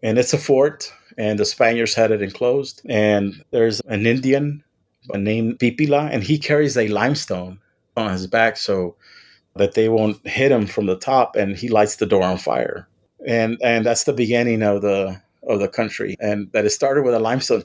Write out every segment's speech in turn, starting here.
and it's a fort. And the Spaniards had it enclosed. And there's an Indian named Pipila, and he carries a limestone on his back so that they won't hit him from the top. And he lights the door on fire. And that's the beginning of the country. And that it started with a limestone.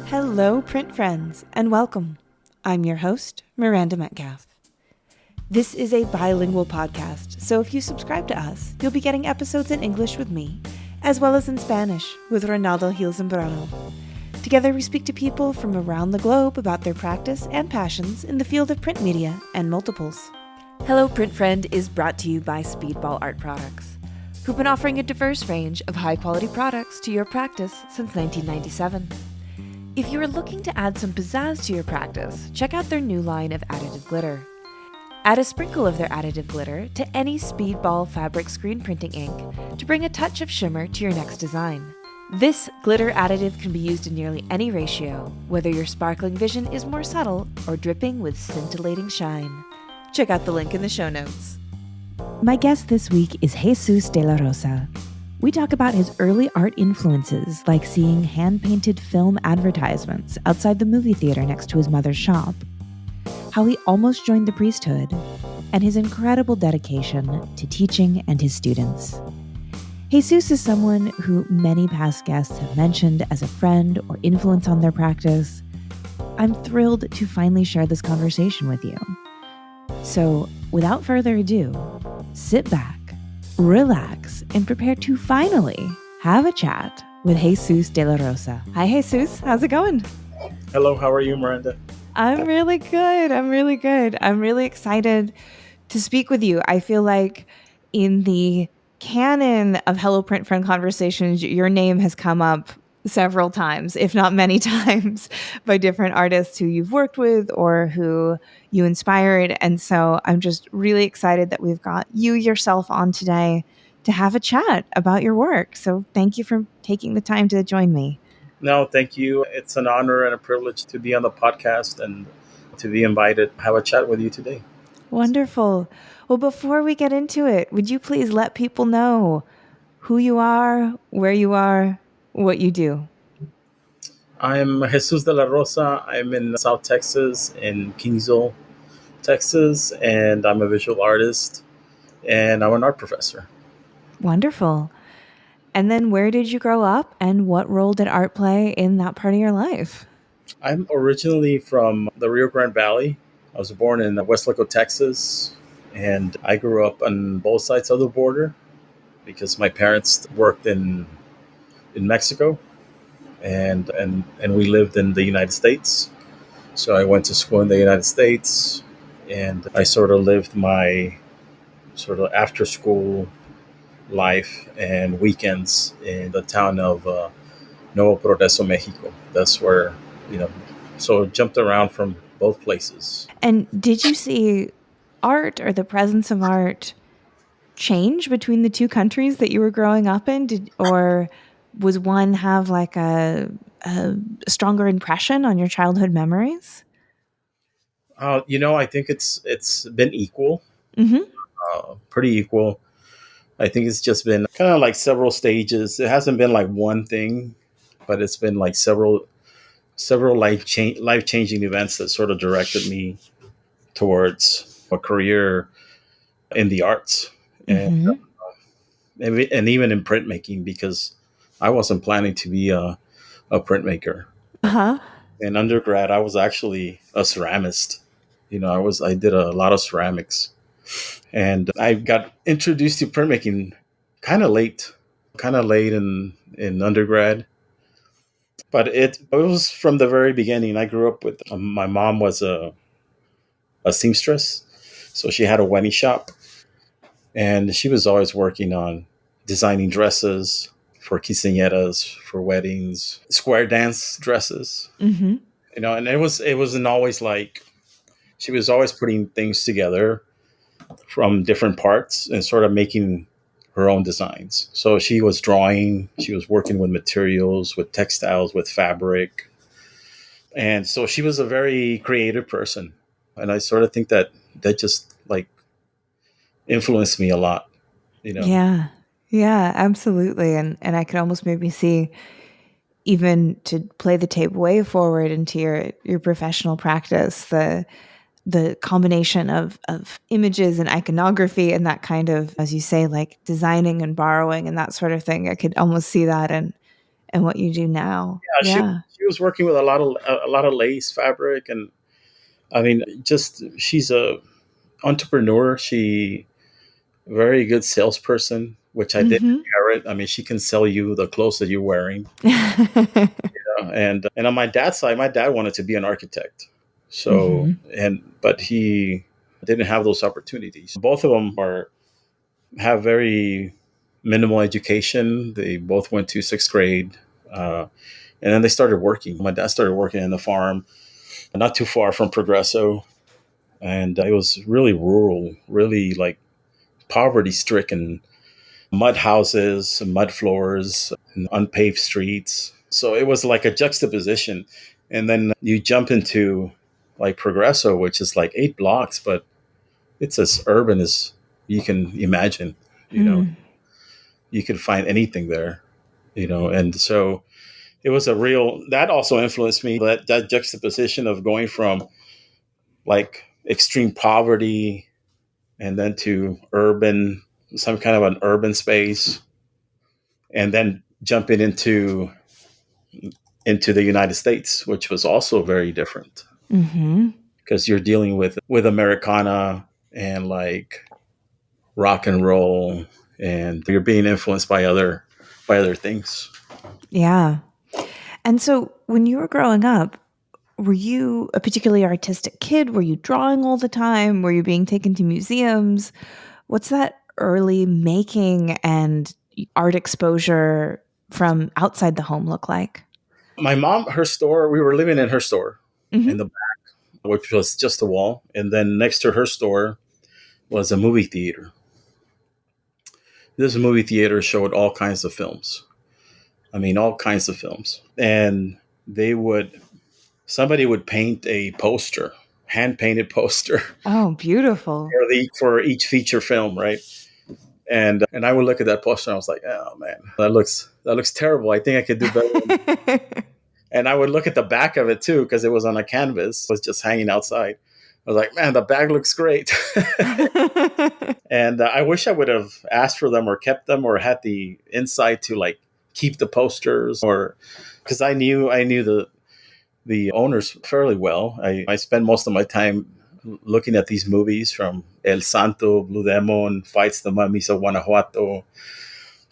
Hello, print friends, and welcome. I'm your host, Miranda Metcalf. This is a bilingual podcast, so if you subscribe to us, you'll be getting episodes in English with me, as well as in Spanish with Ronaldo Gil Zambrano. Together, we speak to people from around the globe about their practice and passions in the field of print media and multiples. Hello, Print Friend is brought to you by Speedball Art Products, who've been offering a diverse range of high-quality products to your practice since 1997. If you are looking to add some pizzazz to your practice, check out their new line of additive glitter. Add a sprinkle of their additive glitter to any Speedball fabric screen printing ink to bring a touch of shimmer to your next design. This glitter additive can be used in nearly any ratio, whether your sparkling vision is more subtle or dripping with scintillating shine. Check out the link in the show notes. My guest this week is Jesus de la Rosa. We talk about his early art influences, like seeing hand-painted film advertisements outside the movie theater next to his mother's shop, how he almost joined the priesthood, and his incredible dedication to teaching and his students. Jesus is someone who many past guests have mentioned as a friend or influence on their practice. I'm thrilled to finally share this conversation with you. So, without further ado, sit back, relax, and prepare to finally have a chat with Jesus de la Rosa. Hi, Jesus. How's it going? Hello, how are you, Miranda? I'm really good. I'm really excited to speak with you. I feel like in the canon of Hello Print Friend conversations, your name has come up several times, if not many times, by different artists who you've worked with or who you inspired. And so I'm just really excited that we've got you yourself on today to have a chat about your work. So thank you for taking the time to join me. No, thank you. It's an honor and a privilege to be on the podcast and to be invited to have a chat with you today. Wonderful. Well, before we get into it, would you please let people know who you are, where you are, what you do? I'm Jesus de la Rosa. I'm in South Texas, in Kingsville, Texas, and I'm a visual artist and I'm an art professor. Wonderful. And then where did you grow up and what role did art play in that part of your life? I'm originally from the Rio Grande Valley. I was born in Westlaco, Texas, and I grew up on both sides of the border because my parents worked in Mexico and we lived in the United States. So I went to school in the United States and I sort of lived my sort of after school life and weekends in the town of Nuevo Progreso, Mexico. That's where, you know, so jumped around from both places. And did you see art or the presence of art change between the two countries that you were growing up in? Or was one have like a stronger impression on your childhood memories? I think it's been equal, Mm-hmm. pretty equal. I think it's just been kind of like several stages. It hasn't been like one thing, but it's been like several life changing events that sort of directed me towards a career in the arts and Mm-hmm. and even in printmaking because I wasn't planning to be a printmaker. Uh-huh. In undergrad, I was actually a ceramist. I did a lot of ceramics, and I got introduced to printmaking kind of late in undergrad. But it was from the very beginning. I grew up with my mom was a seamstress, so she had a wedding shop, and she was always working on designing dresses for quinceañeras, for weddings, square dance dresses. Mm-hmm. And it wasn't always like she was always putting things together from different parts and sort of making her own designs. So she was drawing, she was working with materials, with textiles, with fabric. And so she was a very creative person. And I sort of think that that just like influenced me a lot, you know. Yeah. Yeah, absolutely. And I could almost maybe see, even to play the tape way forward into your professional practice, the combination of images and iconography and that kind of, as you say, like designing and borrowing and that sort of thing. I could almost see that in what you do now. Yeah, Yeah. she was working with a lot of lace fabric, and I mean, just she's a entrepreneur. She very good salesperson, which I did Mm-hmm. inherit. I mean, she can sell you the clothes that you're wearing. And on my dad's side, my dad wanted to be an architect. So Mm-hmm. but he didn't have those opportunities. Both of them are have very minimal education. They both went to sixth grade, and then they started working. My dad started working in the farm, not too far from Progresso, and it was really rural, really like poverty stricken, mud houses, mud floors, and unpaved streets. So it was like a juxtaposition. And then you jump into like Progresso, which is like 8 blocks, but it's as urban as you can imagine. You know, Hmm. you can find anything there, and so it was a real, that also influenced me, that juxtaposition of going from like extreme poverty and then to urban, some kind of an urban space, and then jumping into the United States, which was also very different Mm-hmm. because you're dealing with Americana and like rock and roll, and you're being influenced by other things. Yeah. And so when you were growing up, were you a particularly artistic kid? Were you drawing all the time? Were you being taken to museums? What's that early making and art exposure from outside the home look like? My mom, her store, we were living in her store in Hmm. the which was just a wall, and then next to her store was a movie theater. This movie theater showed all kinds of films. I mean, all kinds of films, and they would somebody would paint a poster, hand painted poster Oh, beautiful. for each feature film, right? And I would look at that poster and I was like, oh man, that looks terrible. I think I could do better. And I would look at the back of it too because it was on a canvas, it was just hanging outside. I was like, man, the bag looks great. And I wish I would have asked for them or kept them or had the insight to like keep the posters, or because I knew the owners fairly well. I spent most of my time looking at these movies, from El Santo, Blue Demon, Fights the Mummies of Guanajuato,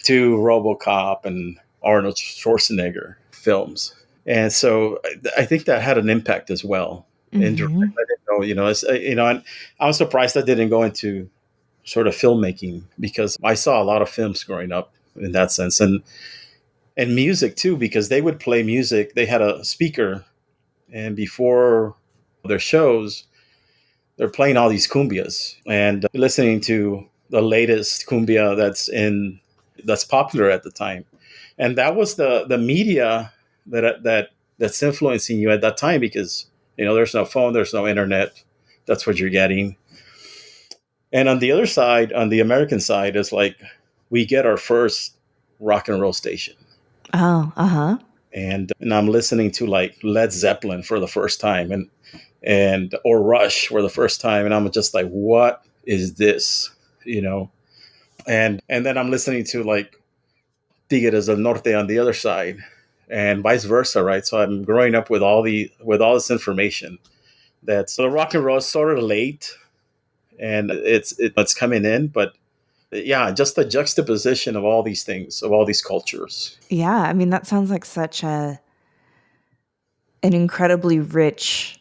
to RoboCop and Arnold Schwarzenegger films. And so I think that had an impact as well. Indirect. Hmm. I didn't know, and I was surprised I didn't go into sort of filmmaking because I saw a lot of films growing up in that sense, and music too, because they would play music. They had a speaker, and before their shows, they're playing all these cumbias and listening to the latest cumbia that's popular at the time, and that was the media that's influencing you at that time, because there's no phone, there's no internet. That's what you're getting. And on the other side, on the American side, is like we get our first rock and roll station, Oh, uh-huh. and I'm listening to like Led Zeppelin for the first time, and or Rush for the first time, and I'm just like, what is this, and then I'm listening to like Tigres del Norte on the other side, and vice versa, right? So I'm growing up with all this information. That's so the rock and roll is sort of late, and it's coming in, but yeah, just the juxtaposition of all these things, of all these cultures. Yeah, I mean that sounds like such an incredibly rich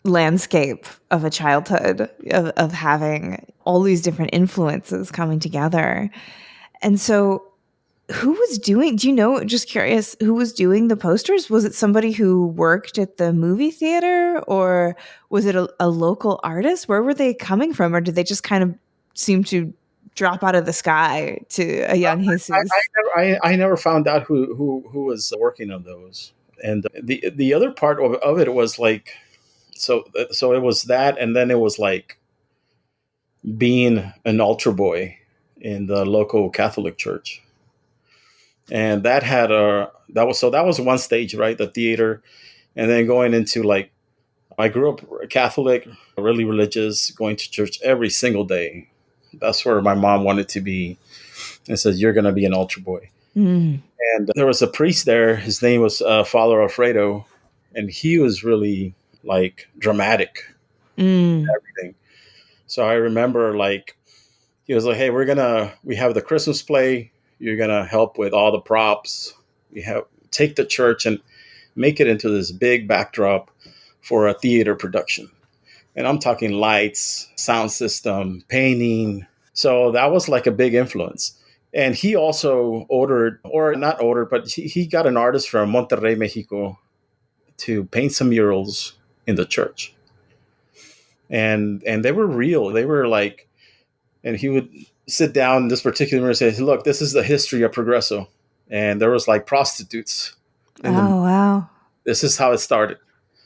landscape of a childhood of having all these different influences coming together. And so who was doing, do you know, just curious, who was doing the posters? Was it somebody who worked at the movie theater, or was it a local artist? Where were they coming from? Or did they just kind of seem to drop out of the sky to a young Jesus. I never found out who was working on those. And the other part of it was like, so it was that, and then it was like being an altar boy in the local Catholic church, and that was one stage, right? The theater, and then going into like, I grew up Catholic, really religious, going to church every single day. That's where my mom wanted to be, and said, "You're going to be an altar boy." Mm. And there was a priest there. His name was Father Alfredo, and he was really like dramatic. Mm. Everything. So I remember like he was like, "Hey, we have the Christmas play. You're gonna help with all the props. We have take the church and make it into this big backdrop for a theater production." And I'm talking lights, sound system, painting. So that was like a big influence. And he also ordered, or not ordered, but he got an artist from Monterrey, Mexico, to paint some murals in the church. And they were real. They were like, and he would sit down in this particular room and say, "Look, this is the history of Progreso." And there was like prostitutes in the, Oh, wow. this is how it started.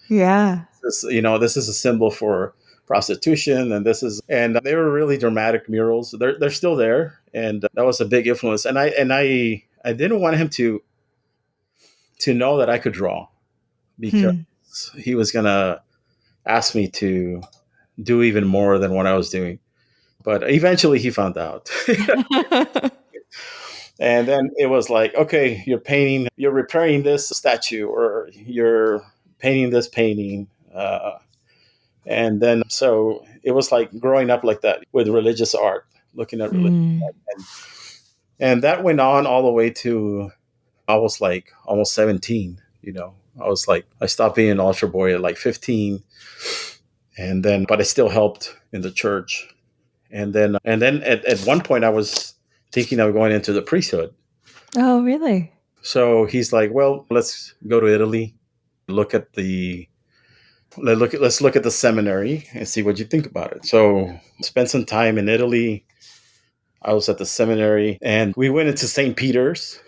Yeah. This is a symbol for prostitution, and they were really dramatic murals. They're still there, and that was a big influence. And I didn't want him to know that I could draw, because Hmm. he was gonna ask me to do even more than what I was doing. But eventually he found out. And then it was like, okay, you're repairing this statue, or you're painting this painting. And then, so it was like growing up like that with religious art, looking at religion. Mm. And that went on all the way to, I was like almost 17, I was like, I stopped being an altar boy at like 15. And then, but I still helped in the church. And then at one point I was thinking of going into the priesthood. Oh, really? So he's like, well, let's go to Italy, look at the let's look at the seminary and see what you think about it. So spent some time in Italy. I was at the seminary, and we went into St. Peter's,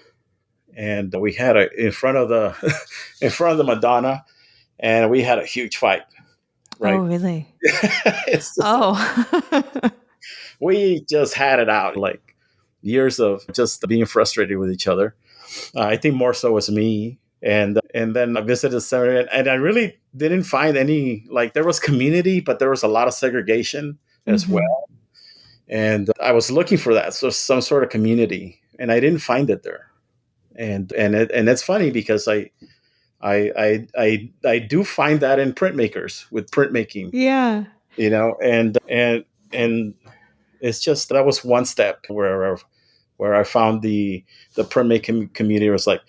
and we had in front of the in front of the Madonna, and we had a huge fight. Oh, Right? really? It's just, Oh. we just had it out, like years of just being frustrated with each other. I think more so was me. And then I visited the seminary, and I really didn't find any, like, there was community, but there was a lot of segregation as well. Hmm. And I was looking for that, so some sort of community, and I didn't find it there. And it's funny because I do find that in printmakers with printmaking, Yeah. and it's just that was one step where I found the printmaking community was like,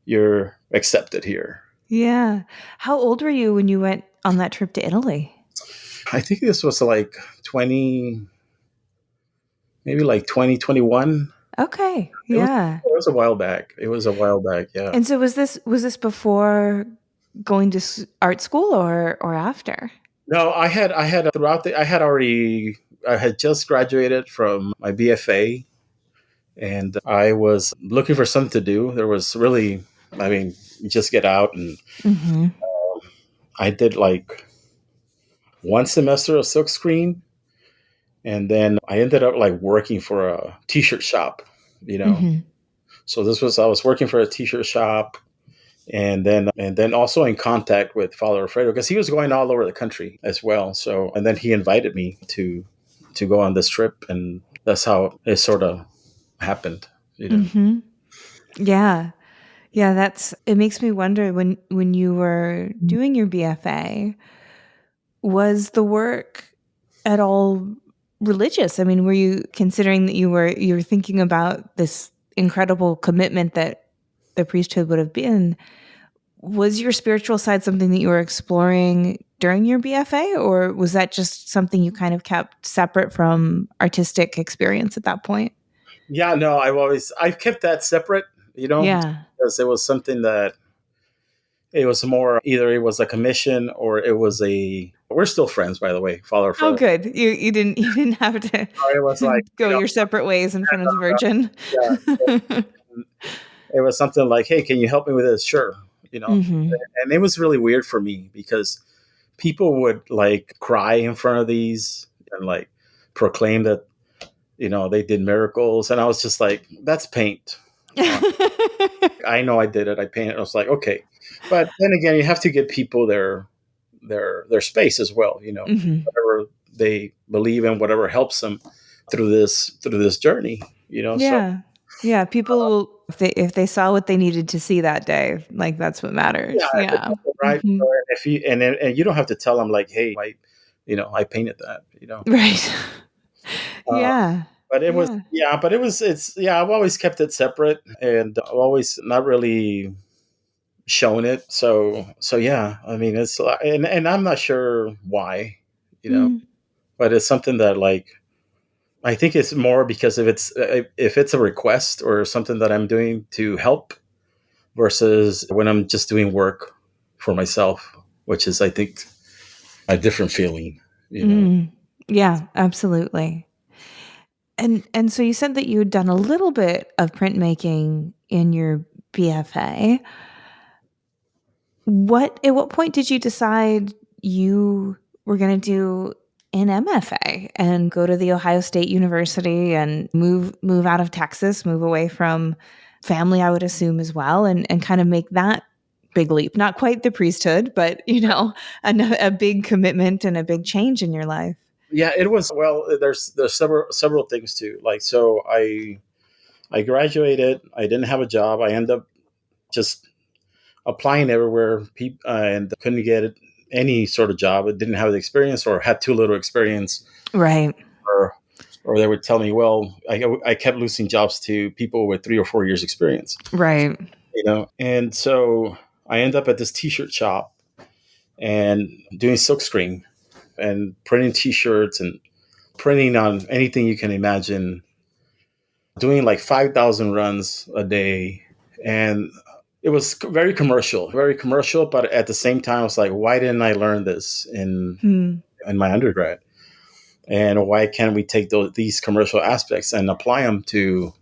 you're accepted here. Yeah. How old were you when you went on that trip to Italy? I think this was like 20, maybe like 2021. Okay. It was Yeah. it was a while back. It was a while back, yeah. And so was this before going to art school or after? No, I had just graduated from my BFA, and I was looking for something to do. There was really, I mean, you just get out, and Hmm. I did like one semester of silkscreen, and then I ended up like working for a t-shirt shop, you know. Hmm. So I was working for a t-shirt shop, and then also in contact with Father Alfredo, because he was going all over the country as well. So, and then he invited me to go on this trip, and that's how it sort of happened. Hmm. Yeah. Yeah, it makes me wonder, when you were doing your BFA, was the work at all religious? I mean, were you considering that you were thinking about this incredible commitment that the priesthood would have been? Was your spiritual side something that you were exploring during your BFA, or was that just something you kind of kept separate from artistic experience at that point? Yeah, no, I've kept that separate, Yeah. because it was something that it was more, either it was a commission or it was We're still friends, by the way, father Oh, for. good. You didn't have to It was like, go your separate ways in front of the Virgin. yeah, it was something like, hey, can you help me with this? Sure. You know, Hmm. and it was really weird for me because people would like cry in front of these and like proclaim that, they did miracles. And I was just like, that's paint. Uh, I know I did it. I painted. I was like, okay. But then again, you have to give people their space as well, Hmm. whatever they believe in, whatever helps them through this journey, so Yeah. Yeah. People will, if they saw what they needed to see that day, like that's what yeah, matters. if it's Yeah. something right. Hmm. If you and you don't have to tell them like, hey, I painted that. Right. Uh, Yeah. but it was Yeah. yeah, but it's yeah. I've always kept it separate, and I've always not really shown it. So yeah, I mean, it's and I'm not sure why, you know, Mm. but it's something that like I think it's more because if it's a request or something that I'm doing to help versus when I'm just doing work for myself, which is I think a different feeling. Mm. Yeah, absolutely. And so you said that you had done a little bit of printmaking in your BFA. At what point did you decide you were going to do an MFA and go to the Ohio State University and move out of Texas, move away from family, I would assume as well, and kind of make that big leap? Not quite the priesthood, but a big commitment and a big change in your life. Yeah, it was. Well, there's several things too. Like, so I graduated. I didn't have a job. I ended up just applying everywhere, and couldn't get any sort of job. I didn't have the experience, or had too little experience, Right. or or they would tell me, well, I kept losing jobs to people with 3 or 4 years experience. Right. And so I ended up at this t-shirt shop and doing silkscreen and printing t-shirts and printing on anything you can imagine, doing like 5,000 runs a day. And it was very commercial, but at the same time, I was like, why didn't I learn this Hmm. in my undergrad? And why can't we take these commercial aspects and apply them to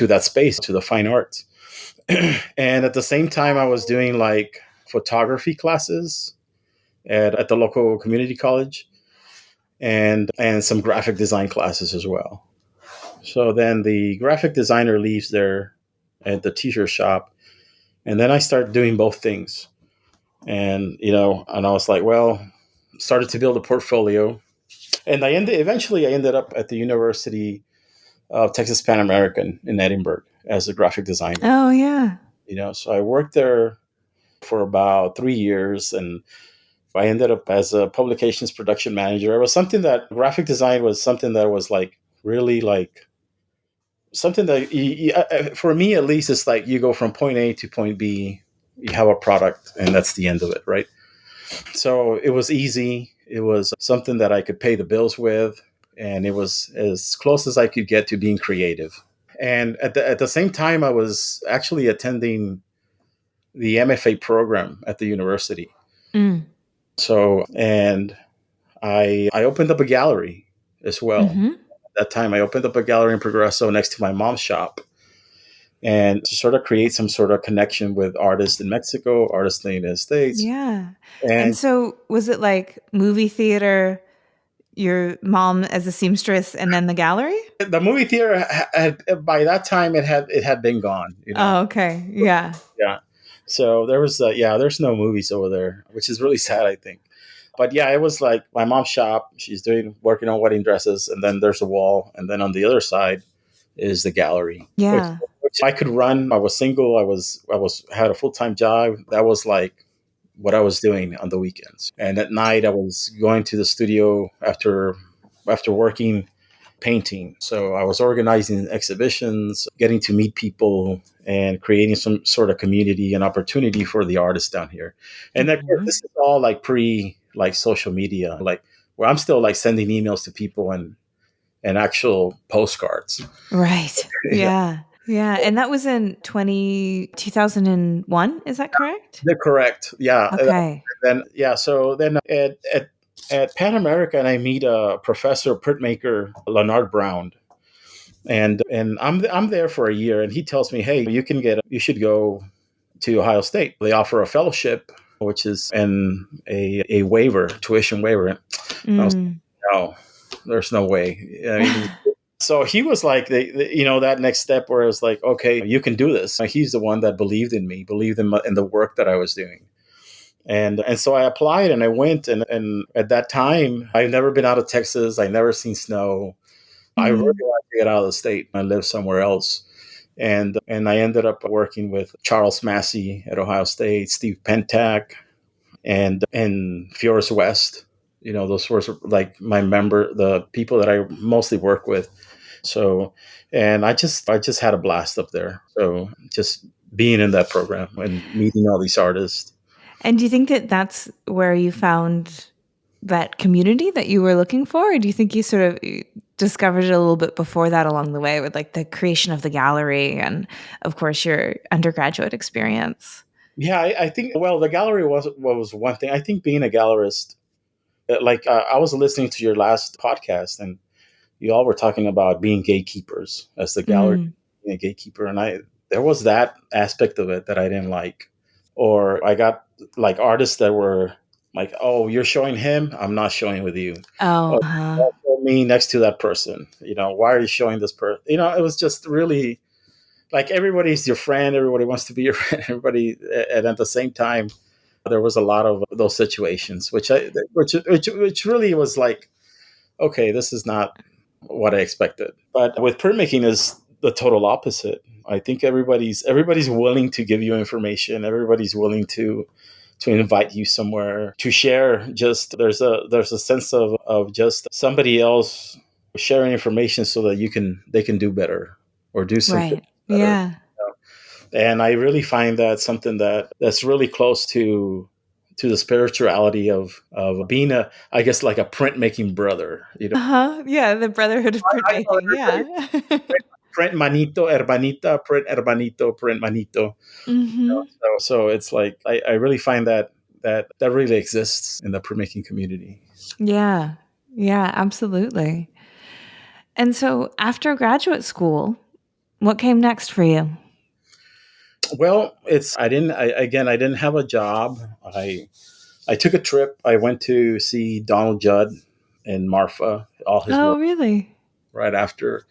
that space, to the fine arts? And at the same time, I was doing like photography classes at the local community college, and some graphic design classes as well. So then the graphic designer leaves there at the t-shirt shop, and then I start doing both things. And I was like, well, started to build a portfolio, and I ended up at the University of Texas Pan American in Edinburgh as a graphic designer. Oh yeah. So I worked there for about 3 years, and I ended up as a publications production manager. It was something that graphic design was something that was like really like something that for me at least, it's like you go from point A to point B, you have a product, and that's the end of it, right? So it was easy. It was something that I could pay the bills with, and it was as close as I could get to being creative. And at the same time, I was actually attending the MFA program at the university. Mm. So, and I opened up a gallery as well. Hmm. At that time, I opened up a gallery in Progresso next to my mom's shop, and to sort of create some sort of connection with artists in Mexico, artists in the United States. Yeah. And And so was it like movie theater, your mom as a seamstress, and then the gallery? the movie theater by that time it had been gone. Oh, okay. Yeah. Yeah. So there's no movies over there, which is really sad, I think. But yeah, it was like my mom's shop. She's working on wedding dresses, and then there's a wall, and then on the other side is the gallery, which, Yeah. which I could run. I was single. I was had a full time job. That was like what I was doing on the weekends, and at night I was going to the studio after working painting. So I was organizing exhibitions, getting to meet people, and creating some sort of community and opportunity for the artists down here. And of course, Hmm. this is all like pre like social media, like where I'm still like sending emails to people and actual postcards. Right. Yeah. Yeah. Yeah. And that was in 2001. Is that correct? They're correct. Yeah. Okay. Then yeah. So then at Pan American, I meet a professor, printmaker, Leonard Brown, and I'm there for a year, and he tells me, hey, you should go to Ohio State. They offer a fellowship, which is a waiver, tuition waiver. And I was Mm. like, no, there's no way. I mean, so he was like, that next step where it was like, okay, you can do this. He's the one that believed in me, believed in the work that I was doing. And so I applied and I went. And at that time, I've never been out of Texas. I never seen snow. I really Mm. wanted to get out of the state and live somewhere else. And I ended up working with Charles Massey at Ohio State, Steve Pentak, and Fioris West. Those were like the people that I mostly work with. So, and I just had a blast up there. So just being in that program and meeting all these artists. And do you think that that's where you found that community that you were looking for? Or do you think you sort of discovered it a little bit before that along the way with like the creation of the gallery and, of course, your undergraduate experience? Yeah, I think, well, the gallery was one thing. I think being a gallerist, I was listening to your last podcast, and you all were talking about being gatekeepers as the gallery, Mm. being a gatekeeper. And there was that aspect of it that I didn't like. Or I got like artists that were like, oh, you're showing him, I'm not showing with you. Oh, Oh, show me next to that person. Why are you showing this person? It was just really like everybody's your friend. Everybody wants to be your friend. Everybody, and at the same time, there was a lot of those situations, which really was like, okay, this is not what I expected. But with printmaking is the total opposite. I think everybody's willing to give you information. Everybody's willing to invite you somewhere to share. Just there's a sense of just somebody else sharing information so that they can do better or do something right. better. Yeah. And I really find that something that's really close to the spirituality of being I guess like a printmaking brother. Uh-huh. Yeah, the Brotherhood of I call Printmaking. everybody Yeah. print manito, hermanita, print hermanito, print manito. Mhm. So it's like I really find that really exists in the printmaking community. Yeah. Yeah, absolutely. And so after graduate school, what came next for you? Well, I didn't have a job. I took a trip. I went to see Donald Judd and Marfa, all his Oh, work really? right after,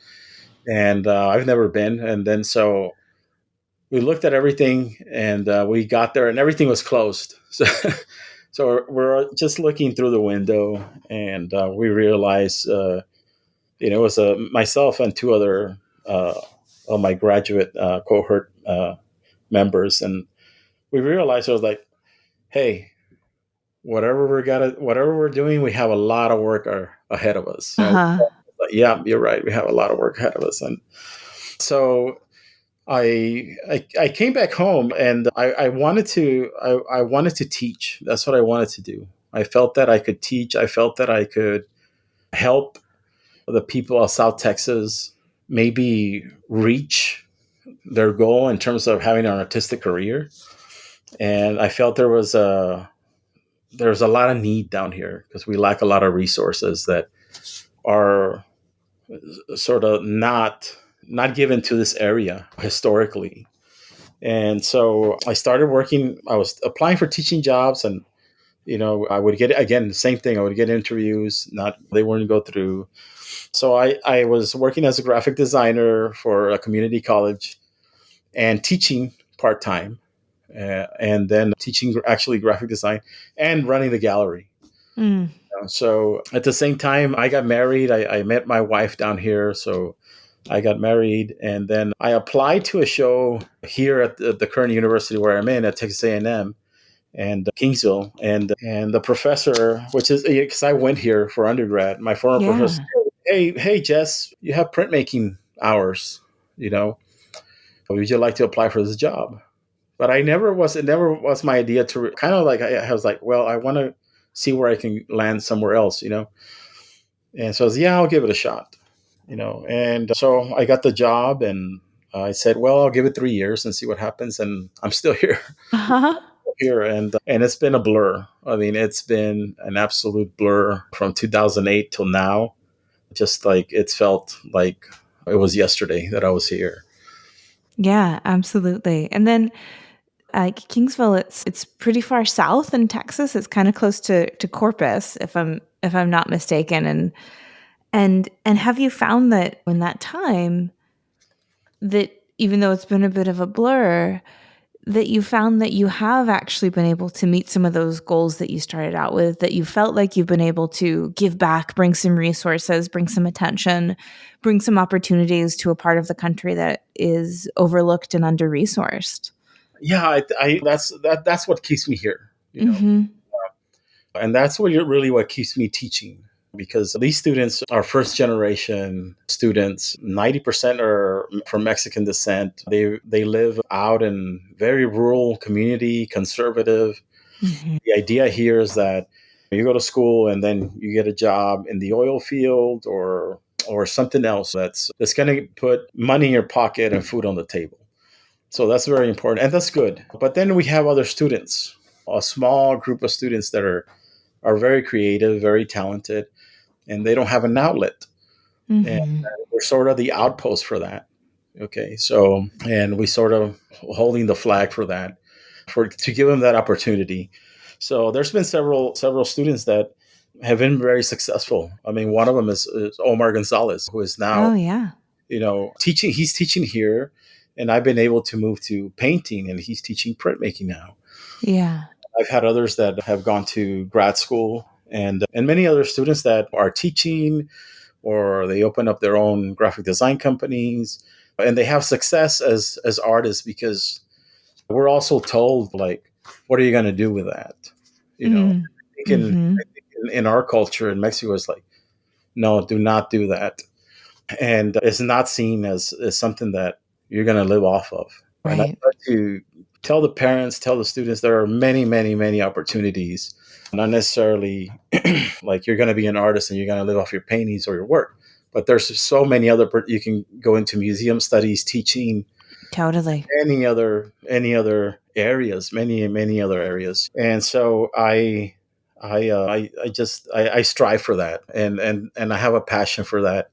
and I've never been. And then so we looked at everything, and we got there, and everything was closed. So we're just looking through the window, and we realized, it was myself and two other of my graduate cohort members, and we realized I was like, hey, whatever we're doing, we have a lot of work ahead of us. Uh-huh. But yeah, you're right. We have a lot of work ahead of us, and so I came back home, and I wanted to teach. That's what I wanted to do. I felt that I could teach. I felt that I could help the people of South Texas maybe reach their goal in terms of having an artistic career. And I felt there's a lot of need down here because we lack a lot of resources that are sort of not given to this area historically. And so I started working. I was applying for teaching jobs, and I would get, again, the same thing. I would get interviews, not they wouldn't go through. So I was working as a graphic designer for a community college and teaching part time, and then teaching actually graphic design and running the gallery. Mm. So at the same time, I got married. I met my wife down here. So I got married, and then I applied to a show here at the current university where I'm in at Texas A&M and Kingsville, and the professor, which is because I went here for undergrad, my former professor, Yeah. hey Jess, you have printmaking hours, would you like to apply for this job? But it never was my idea to kind of like, I was like, well, I want to see where I can land somewhere else. And so I was, yeah, I'll give it a shot. And so I got the job, and I said, well, I'll give it 3 years and see what happens. And I'm still here. Uh-huh. Here and it's been a blur. I mean, it's been an absolute blur from 2008 till now. Just like it's felt like it was yesterday that I was here. Yeah, absolutely. And then like Kingsville, it's pretty far south in Texas. It's kind of close to Corpus, if I'm not mistaken. And have you found that in that time that even though it's been a bit of a blur, that you found that you have actually been able to meet some of those goals that you started out with, that you felt like you've been able to give back, bring some resources, bring some attention, bring some opportunities to a part of the country that is overlooked and under-resourced? Yeah, that's what keeps me here. Mm-hmm. And that's what really what keeps me teaching, because these students are first generation students. 90% are from Mexican descent. They live out in very rural community, conservative. Mm-hmm. The idea here is that you go to school and then you get a job in the oil field or something else that's going to put money in your pocket and food on the table. So that's very important and that's good. But then we have other students, a small group of students that are very creative, very talented, and they don't have an outlet. And Mm-hmm. we're sort of the outpost for that. Okay, so and we sort of holding the flag for that, for to give them that opportunity. So there's been several students that have been very successful. I mean, one of them is Omar Gonzalez, who is now Oh yeah. teaching. He's teaching here, and I've been able to move to painting, and he's teaching printmaking now. Yeah. I've had others that have gone to grad school, and many other students that are teaching or they open up their own graphic design companies and they have success as artists, because we're also told, like, what are you going to do with that? You know, Mm. I Mm-hmm. think in our culture in Mexico, it's like, no, do not do that. And it's not seen as something that you're going to live off of. And I Right. try to tell the parents, tell the students, there are many, many, many opportunities, not necessarily like you're going to be an artist and you're going to live off your paintings or your work. But there's so many other, you can go into museum studies, teaching, Totally. any other areas, many other areas. And so I strive for that, and I have a passion for that,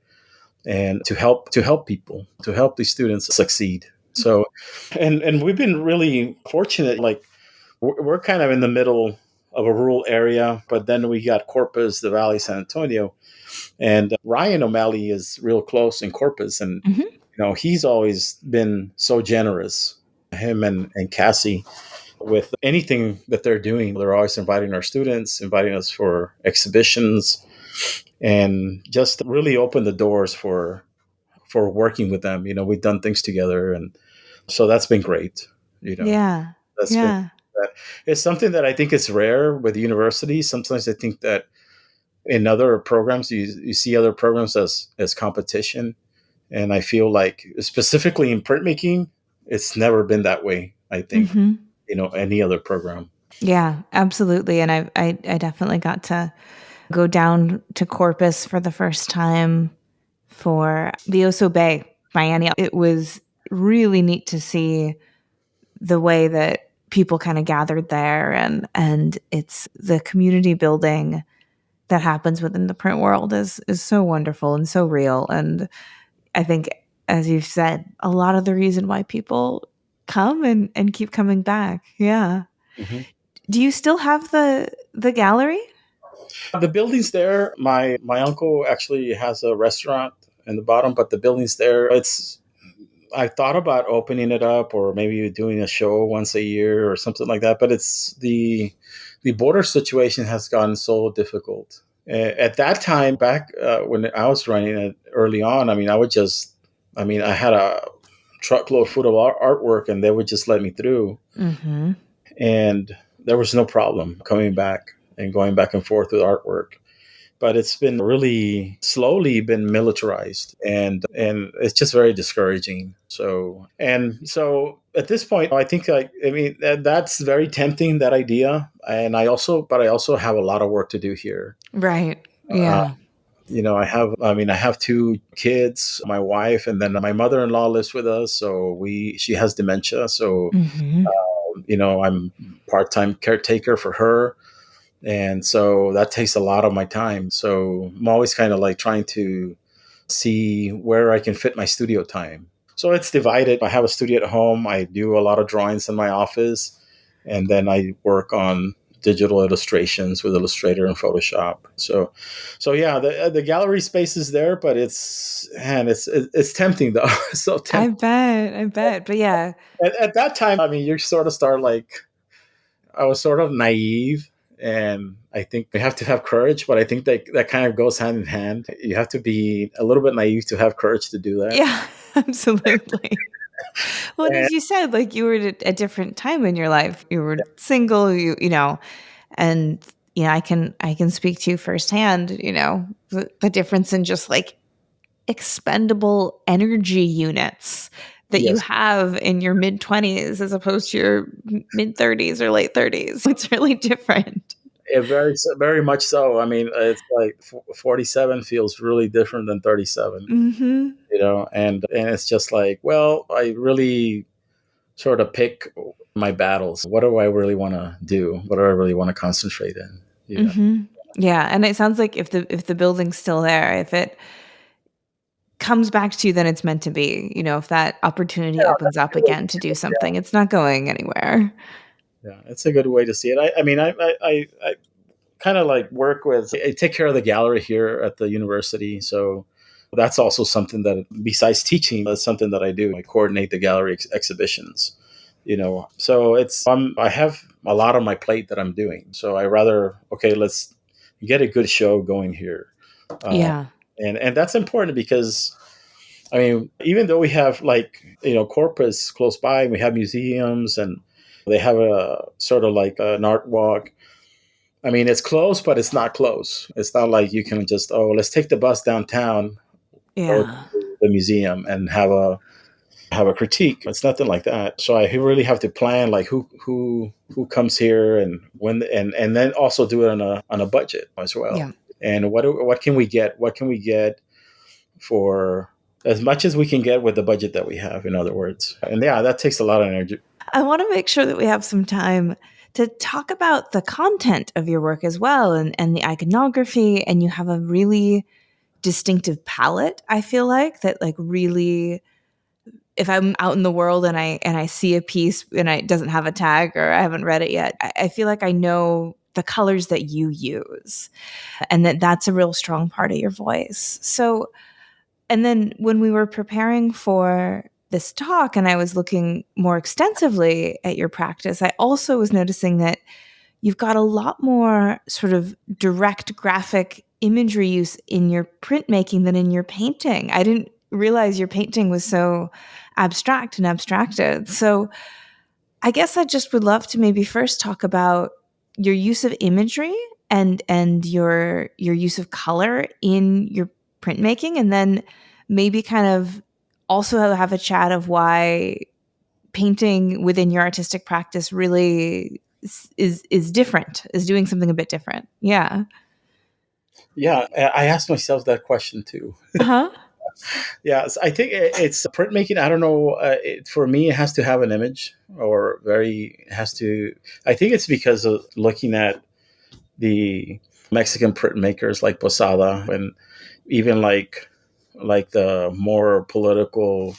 and to help people, to help these students succeed. So, and we've been really fortunate. Like we're kind of in the middle of a rural area, but then we got Corpus, the Valley, San Antonio, and Ryan O'Malley is real close in Corpus, and Mm-hmm. he's always been so generous. Him and Cassie, with anything that they're doing, they're always inviting our students, inviting us for exhibitions, and just really open the doors for working with them. We've done things together, and so that's been great. You know, Yeah. that's been Yeah. that. It's something that I think is rare with universities. Sometimes I think that in other programs, you see other programs as competition, and I feel like specifically in printmaking, it's never been that way. I think Mm-hmm. any other program. Yeah, absolutely. And I definitely got to go down to Corpus for the first time for the Oso Bay biennial. It was really neat to see the way that people kind of gathered there, and it's the community building that happens within the print world is so wonderful and so real. And I think, as you've said, a lot of the reason why people come and keep coming back. Yeah. Mhm. Do you still have the gallery? The building's there. My uncle actually has a restaurant in the bottom, but the building's there. I thought about opening it up or maybe doing a show once a year or something like that, but it's the border situation has gotten so difficult. At that time, back when I was running it early on, I mean, I had a truckload full of artwork, and they would just let me through, Mm-hmm. and there was no problem coming back and going back and forth with artwork. But it's been really slowly been militarized, and it's just very discouraging. So at this point, I think, like, I mean, that's very tempting, that idea. And I also have a lot of work to do here. Right. Uh, Yeah. I have two kids, my wife, and then my mother-in-law lives with us. So she has dementia. So, Mm-hmm. I'm part-time caretaker for her. And so that takes a lot of my time. So I'm always kind of like trying to see where I can fit my studio time. So it's divided. I have a studio at home. I do a lot of drawings in my office, and then I work on digital illustrations with Illustrator and Photoshop. So yeah, the gallery space is there, but it's tempting though. So I tempting. bet. I bet. But yeah. At that time, I mean, you sort of start like I was sort of naive, and I think you have to have courage, but I think that kind of goes hand in hand. You have to be a little bit naive to have courage to do that. Yeah, absolutely. Well, and And as you said, like you were at a different time in your life. You were single, and I can speak to you firsthand, the difference in just like expendable energy units that you yes, have in your mid 20s as opposed to your mid 30s or late 30s. It's really different. very much so. I mean, it's like 47 feels really different than 37, Mhm. and it's just like, well, I really sort of pick my battles. What do I really want to do? What do I really want to concentrate in? Mhm. Yeah, and it sounds like if the building's still there, if it comes back to you, then it's meant to be. If that opportunity Yeah, opens that's a up good way again to to see do it. something, it's not going anywhere. Yeah, it's a good way to see it. I mean, I kind of like work with, I take care of the gallery here at the university. So that's also something that, besides teaching, that's something that I do. I coordinate the gallery exhibitions, So I have a lot on my plate that I'm doing. So I rather, okay, let's get a good show going here. Uh, Yeah. and that's important because, I mean, even though we have like, corpus close by, and we have museums and they have a sort of like an art walk. I mean, it's close, but it's not close. It's not like you can just, oh, let's take the bus downtown, go Yeah. to the museum and have a critique. It's nothing like that. So I really have to plan like who comes here and when, and then also do it on a budget as well. Yeah. And what can we get? What can we get for as much as we can get with the budget that we have, in other words. And yeah, that takes a lot of energy. I want to make sure that we have some time to talk about the content of your work as well, and the iconography, and you have a really distinctive palette. I feel that like really, if I'm out in the world and I see a piece and it doesn't have a tag or I haven't read it yet, I feel like I know the colors that you use, and that's a real strong part of your voice. So, and then when we were preparing for this talk and I was looking more extensively at your practice, I also was noticing that you've got a lot more sort of direct graphic imagery use in your printmaking than in your painting. I didn't realize your painting was so abstract and abstracted. So I guess I just would love to maybe first talk about your use of imagery and your use of color in your printmaking, and then maybe kind of also have a chat of why painting within your artistic practice really is different, is doing something a bit different. Yeah. Yeah, I asked myself that question too. Uh-huh. Yeah, I think it's printmaking. I don't know. For me, it has to have an image, or very it has to. I think it's because of looking at the Mexican printmakers like Posada, and even like the more political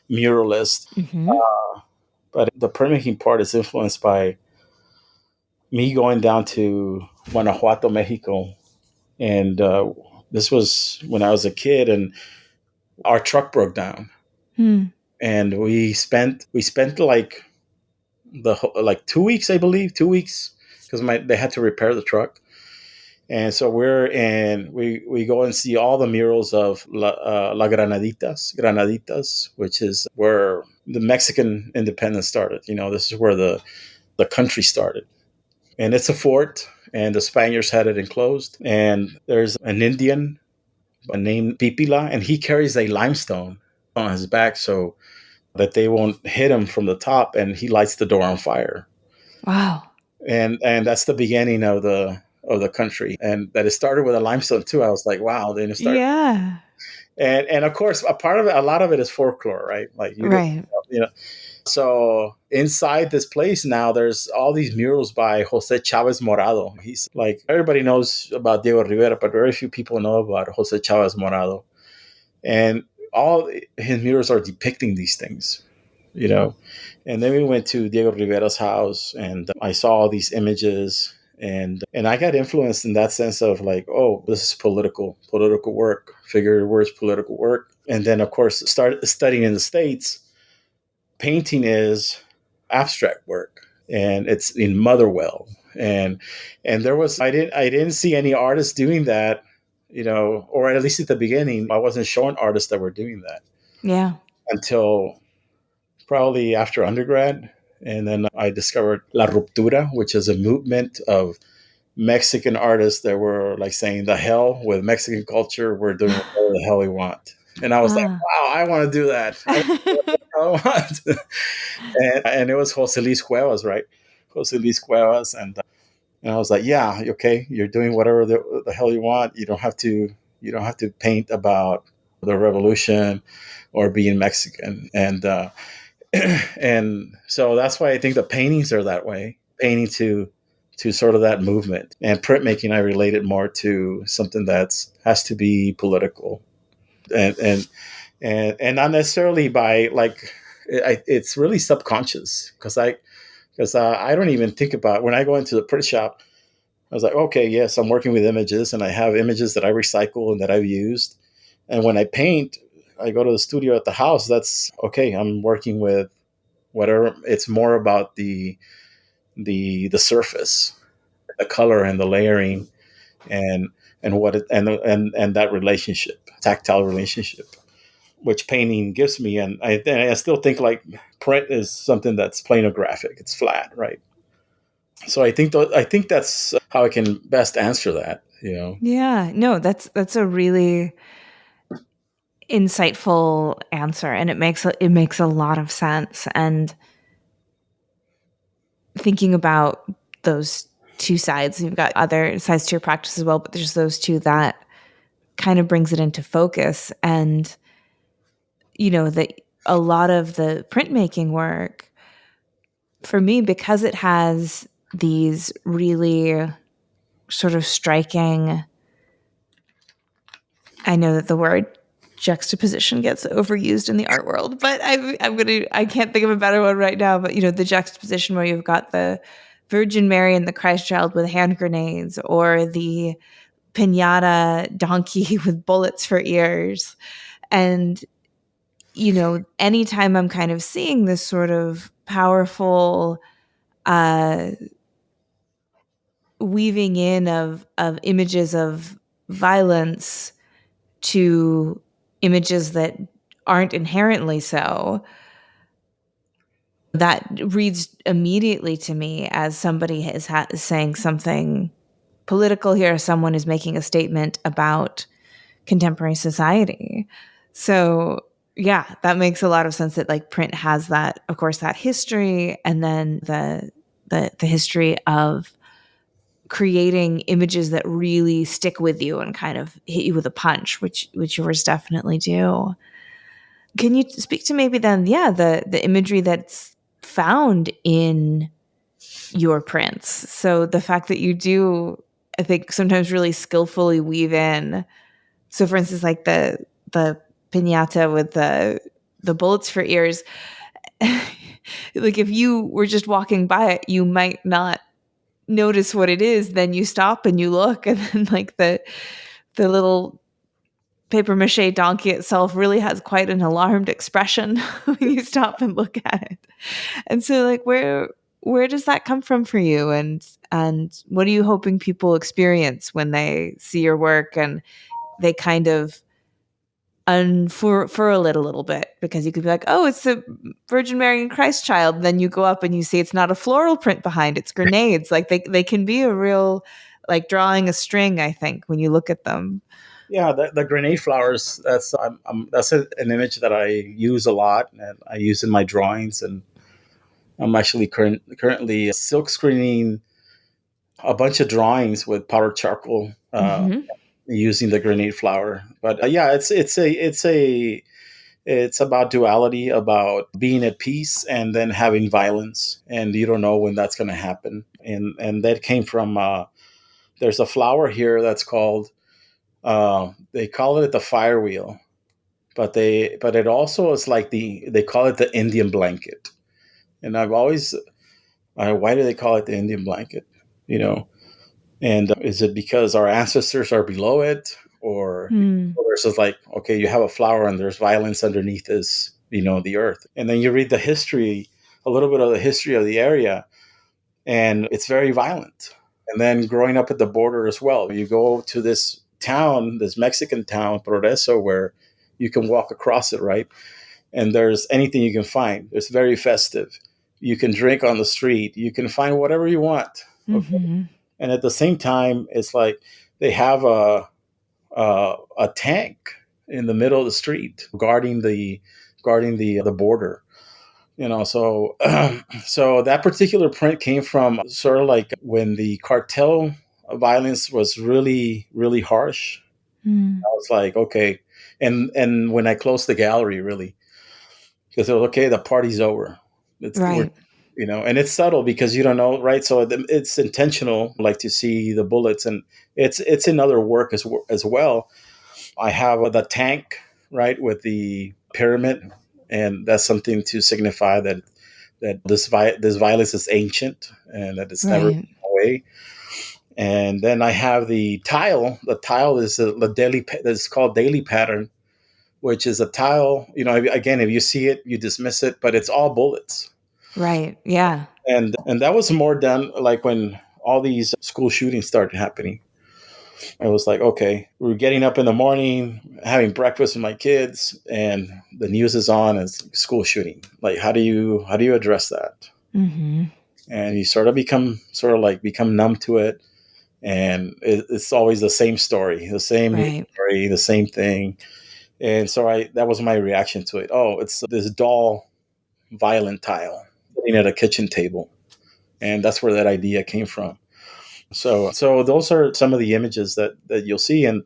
muralist. Mhm. But the printmaking part is influenced by me going down to Guanajuato, Mexico, and this was when I was a kid, and our truck broke down, Hmm. and we spent like 2 weeks, I believe, 2 weeks, because they had to repair the truck. And so we go and see all the murals of La Granaditas, which is where the Mexican independence started. This is where the country started. And it's a fort, and the Spaniards had it enclosed. And there's an Indian named Pipila, and he carries a limestone on his back so that they won't hit him from the top, and he lights the door on fire. Wow. And that's the beginning of of the country, and that it started with a limestone too. I was like, wow, then it started, Yeah. and of course, a part of it, a lot of it is folklore, right? Like Right. you know. So inside this place now, there's all these murals by Jose Chavez Morado. He's like, everybody knows about Diego Rivera, but very few people know about Jose Chavez Morado, and all his murals are depicting these things, you know. And then we went to Diego Rivera's house, and I saw all these images, and I got influenced in that sense of like, oh, this is political work, figurative words, political work. And then of course started studying in the States. Painting is abstract work, and it's in Motherwell, and there was, I didn't see any artists doing that, or at least at the beginning I wasn't showing artists that were doing that Yeah. until probably after undergrad. And then I discovered La Ruptura, which is a movement of Mexican artists that were like saying, the hell with Mexican culture, we're doing whatever the hell we want. And I was like, Ah. wow, I want to do that. I want. And it was Jose Luis Cuevas, right? Jose Luis Cuevas. And I was like, yeah, okay, you're doing whatever the hell you want. You don't have to paint about the revolution or being Mexican. And so that's why I think the paintings are that way, painting to sort of that movement. And printmaking, I relate it more to something that's has to be political, and and not necessarily by like, it's really subconscious, because I don't even think about, when I go into the print shop. I was like, okay, yes, I'm working with images, and I have images that I recycle and that I've used. And when I paint, I go to the studio at the house. That's okay. I'm working with whatever. It's more about the surface, the color, and the layering, and what it, and that relationship, tactile relationship, which painting gives me. And I still think like print is something that's planographic. It's flat, right? So I think that's how I can best answer that. Yeah. No, that's a really insightful answer, and it makes a lot of sense. And thinking about those two sides, you've got other sides to your practice as well, but there's those two that kind of brings it into focus. And that a lot of the printmaking work for me, because it has these really sort of striking, I know that the word juxtaposition gets overused in the art world, but I can't think of a better one right now. But the juxtaposition where you've got the Virgin Mary and the Christ Child with hand grenades, or the pinata donkey with bullets for ears. And anytime I'm kind of seeing this sort of powerful uh weaving in of images of violence to images that aren't inherently so, that reads immediately to me as somebody is saying something political here. Someone is making a statement about contemporary society. So yeah, that makes a lot of sense, that like print has that, of course, that history, and then the history of creating images that really stick with you and kind of hit you with a punch, which yours definitely do. Can you speak to maybe then, yeah, the imagery that's found in your prints? So the fact that you do, I think, sometimes really skillfully weave in. So for instance, like the piñata with the bullets for ears. Like if you were just walking by it, you might not notice what it is. Then you stop and you look, and then like the little paper mache donkey itself really has quite an alarmed expression when you stop and look at it. And so like where does that come from for you, and what are you hoping people experience when they see your work and they kind of unfurl it a little bit? Because you could be like, oh, it's the Virgin Mary and Christ Child. Then you go up and you see it's not a floral print behind, it's grenades. Like they can be a real, like drawing a string, I think, when you look at them. Yeah, the grenade flowers. That's an image that I use a lot, and I use in my drawings. And I'm actually currently silk screening a bunch of drawings with powdered charcoal, Mm-hmm. using the grenade flower. But yeah, it's about duality, about being at peace and then having violence, and you don't know when that's going to happen. And that came from, there's a flower here that's called, they call it the fire wheel, but it also is like they call it the Indian blanket. And I've always, why do they call it the Indian blanket? You know, and is it because our ancestors are below it, or Mm. there's just like, okay, you have a flower and there's violence underneath this, the earth. And then you read the history, a little bit of the history of the area, and it's very violent. And then growing up at the border as well, you go to this town, this Mexican town, Progreso, where you can walk across it, right? And there's anything you can find. It's very festive. You can drink on the street. You can find whatever you want. Okay. Mm-hmm. And at the same time, it's like they have a tank in the middle of the street guarding the border. So so that particular print came from sort of like when the cartel violence was really really harsh. Mm. I was like, okay, and when I closed the gallery, really, because it was okay, the party's over. We're Right. and it's subtle because you don't know, right? So it's intentional, like to see the bullets, and it's in other work as well. I have the tank, right, with the pyramid, and that's something to signify that this violence is ancient and that it's never Right. gone away. And then I have the tile. The tile is the daily. That's called daily pattern, which is a tile. Again, if you see it, you dismiss it, but it's all bullets. Right. Yeah. And that was more done like when all these school shootings started happening. I was like, okay, we were getting up in the morning, having breakfast with my kids, and the news is on as school shooting. Like, how do you address that? Mm-hmm. And you sort of become numb to it, and it's always the same story, the same news Right. story, the same thing. And so that was my reaction to it. Oh, it's this dull, violent tile sitting at a kitchen table, and that's where that idea came from. So those are some of the images that you'll see and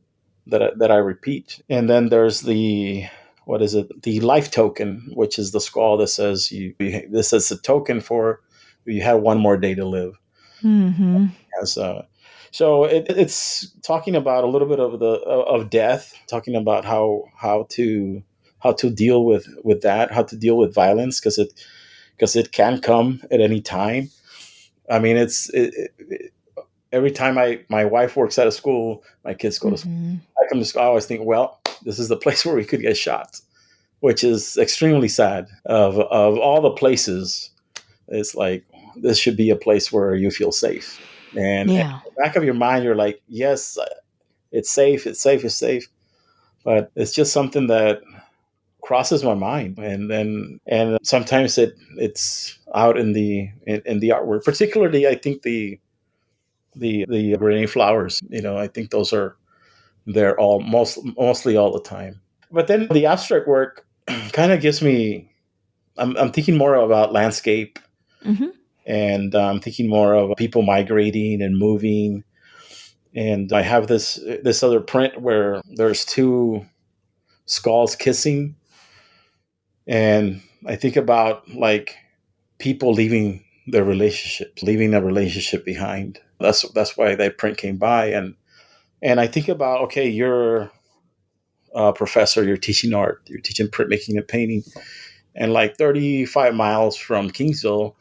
that I repeat. And then there's the what is it? The life token, which is the skull that says this is a token for you have one more day to live. Mm-hmm. As so it's talking about a little bit of death, talking about how to deal with that, how to deal with violence, because it can come at any time. I mean, every time my wife works at a school, my kids go to school. Mm-hmm. I come to school. I always think, well, this is the place where we could get shot, which is extremely sad. Of all the places, it's like this should be a place where you feel safe. And in Yeah. the back of your mind, you're like, yes, it's safe, it's safe, it's safe. But it's just something that crosses my mind, and sometimes it's out in the artwork. Particularly, I think the grenade flowers. I think those are there mostly all the time. But then the abstract work kind of gives me. I'm thinking more about landscape, Mm-hmm. and I'm thinking more of people migrating and moving. And I have this other print where there's two skulls kissing, and I think about like people leaving a relationship behind. That's why that print came by, and I think about, okay, you're a professor, you're teaching art, you're teaching printmaking and painting, and like 35 miles from Kingsville,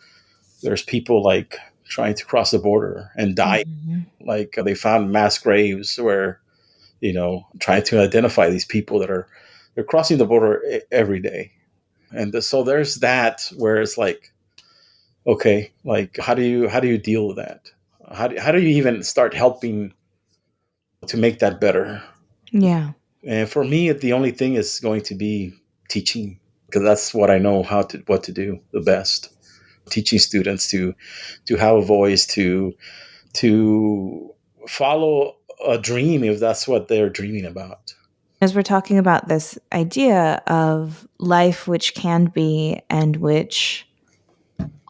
there's people like trying to cross the border and die. Mm-hmm. Like they found mass graves where trying to identify these people they're crossing the border every day. And so there's that where it's like, okay, like how do you deal with that? How do you even start helping to make that better? Yeah. And for me, the only thing is going to be teaching, because that's what I know what to do the best. Teaching students to have a voice, to follow a dream if that's what they're dreaming about. As we're talking about this idea of life, which can be and which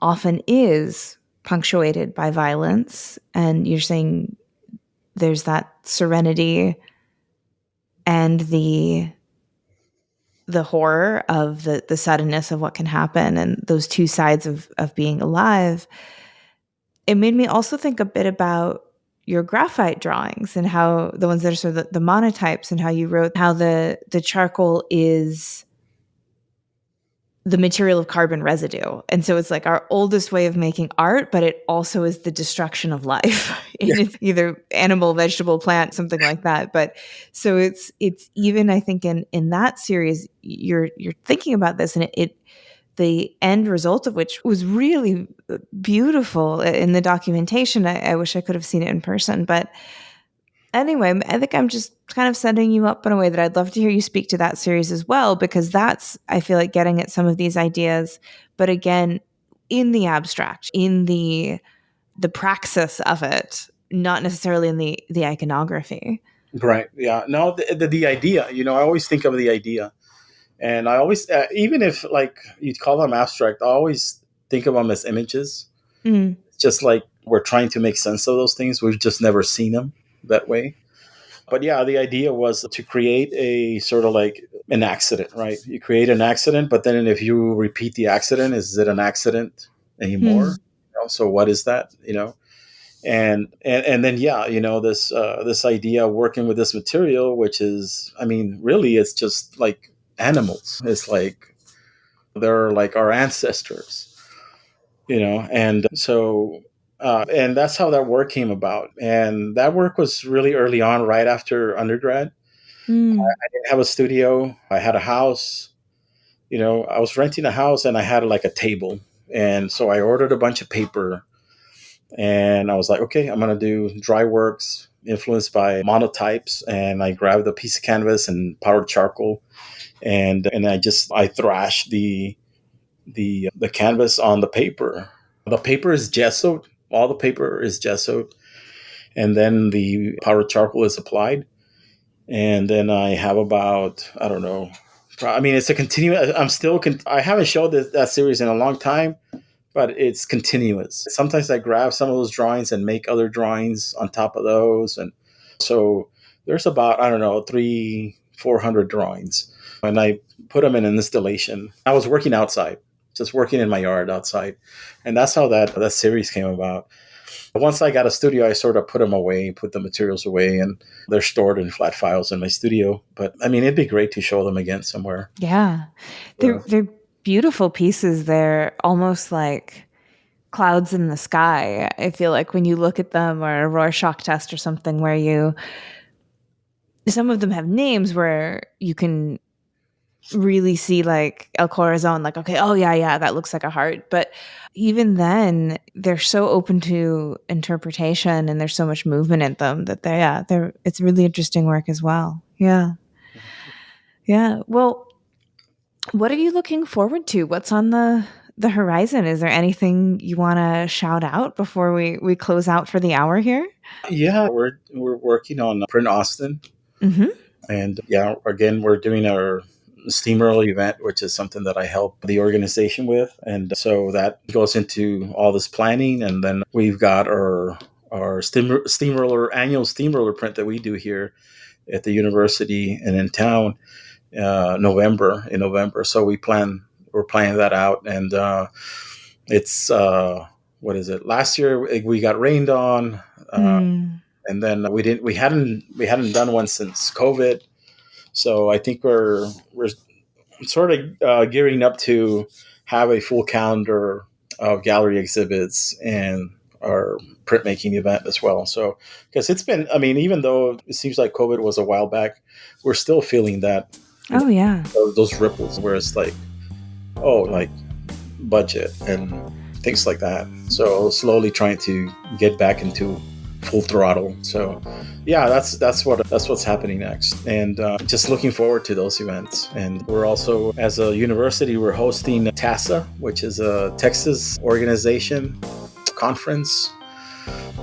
often is punctuated by violence, and you're saying there's that serenity and the horror of the suddenness of what can happen, and those two sides of being alive. It made me also think a bit about your graphite drawings and how the ones that are sort of the monotypes, and how you wrote how the charcoal is the material of carbon residue. And so it's like our oldest way of making art, but it also is the destruction of life. Yeah. And it's either animal, vegetable, plant, something like that. But so it's even, I think, in that series, you're thinking about this, and it the end result of which was really beautiful in the documentation. I wish I could have seen it in person. But anyway, I think I'm just kind of setting you up in a way that I'd love to hear you speak to that series as well, because that's, I feel like, getting at some of these ideas, but again, in the abstract, in the praxis of it, not necessarily in the iconography. Right. Yeah. No, the idea, I always think of the idea. And I always, even if like you'd call them abstract, I always think of them as images. Mm. Just like we're trying to make sense of those things. We've just never seen them that way. But yeah, the idea was to create a sort of like an accident, right? You create an accident, but then if you repeat the accident, is it an accident anymore? Mm. So what is that? And then yeah, this idea of working with this material, which is, I mean, really, it's just like animals. It's like they're like our ancestors, and so and that's how that work came about. And that work was really early on, right after undergrad. Mm. I didn't have a studio. I had a house. I was renting a house, and I had like a table. And so I ordered a bunch of paper, and I was like, okay, I'm going to do dry works influenced by monotypes. And I grabbed a piece of canvas and powdered charcoal, and I thrashed the canvas on the paper. The paper is gessoed. All the paper is gessoed, and then the powdered charcoal is applied. And then I have about, I don't know. I mean, it's a continuous. I haven't showed that series in a long time, but it's continuous. Sometimes I grab some of those drawings and make other drawings on top of those, and so there's about, I don't know, 400 drawings, and I put them in an installation. I was working outside, just working in my yard outside, and that's how that series came about. Once I got a studio, I sort of put them away, put the materials away, and they're stored in flat files in my studio. But I mean, it'd be great to show them again somewhere. Yeah. They're beautiful pieces. They're almost like clouds in the sky. I feel like when you look at them, or a Rorschach test or something, where some of them have names where you can really see like El Corazon, like, okay, oh yeah, that looks like a heart. But even then, they're so open to interpretation, and there's so much movement in them that it's really interesting work as well. Yeah. Yeah. Well, what are you looking forward to? What's on the horizon? Is there anything you want to shout out before we close out for the hour here? Yeah, we're working on Print Austin, Mm-hmm. and yeah, again, we're doing our steamroller event, which is something that I help the organization with, and so that goes into all this planning. And then we've got our steamroller annual steamroller print that we do here at the university and in town, in November. So we're planning that out, and it's what is it? Last year we got rained on, and then we hadn't done one since COVID. So I think we're sort of gearing up to have a full calendar of gallery exhibits and our printmaking event as well. So, because it's been, I mean, even though it seems like COVID was a while back, we're still feeling that. Oh yeah, those ripples where it's like, oh, like budget and things like that. So slowly trying to get back into full throttle. So yeah, that's what's happening next, and just looking forward to those events. And we're also, as a university, we're hosting TASA, which is a Texas organization conference.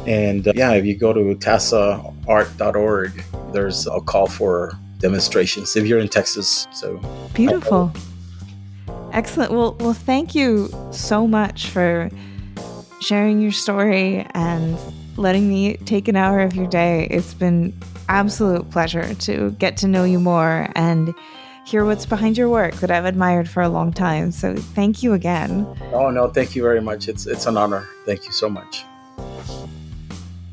And yeah, if you go to tasaart.org, there's a call for demonstrations if you're in Texas. So beautiful. Excellent. Well, thank you so much for sharing your story and letting me take an hour of your day. It's been absolute pleasure to get to know you more and hear what's behind your work that I've admired for a long time. So thank you again. Oh, no, thank you very much. It's an honor. Thank you so much.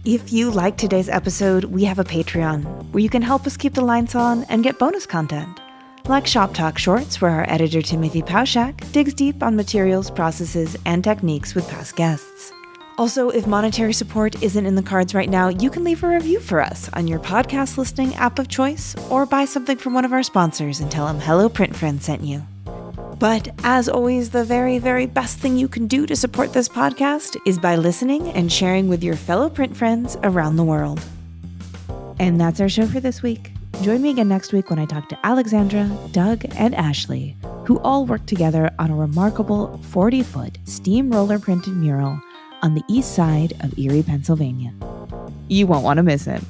If you liked today's episode, we have a Patreon where you can help us keep the lights on and get bonus content, like Shop Talk Shorts, where our editor Timothy Pauschak digs deep on materials, processes, and techniques with past guests. Also, if monetary support isn't in the cards right now, you can leave a review for us on your podcast listening app of choice, or buy something from one of our sponsors and tell them Hello Print Friend sent you. But as always, the very, very best thing you can do to support this podcast is by listening and sharing with your fellow print friends around the world. And that's our show for this week. Join me again next week when I talk to Alexandra, Doug, and Ashley, who all worked together on a remarkable 40-foot steamroller printed mural on the east side of Erie, Pennsylvania. You won't want to miss it.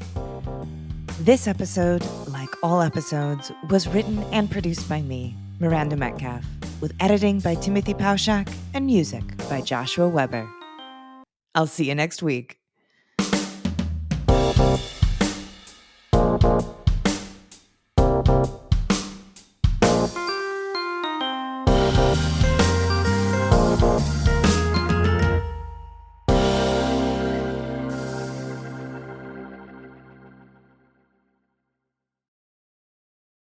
This episode, like all episodes, was written and produced by me, Miranda Metcalf, with editing by Timothy Pauschak and music by Joshua Weber. I'll see you next week.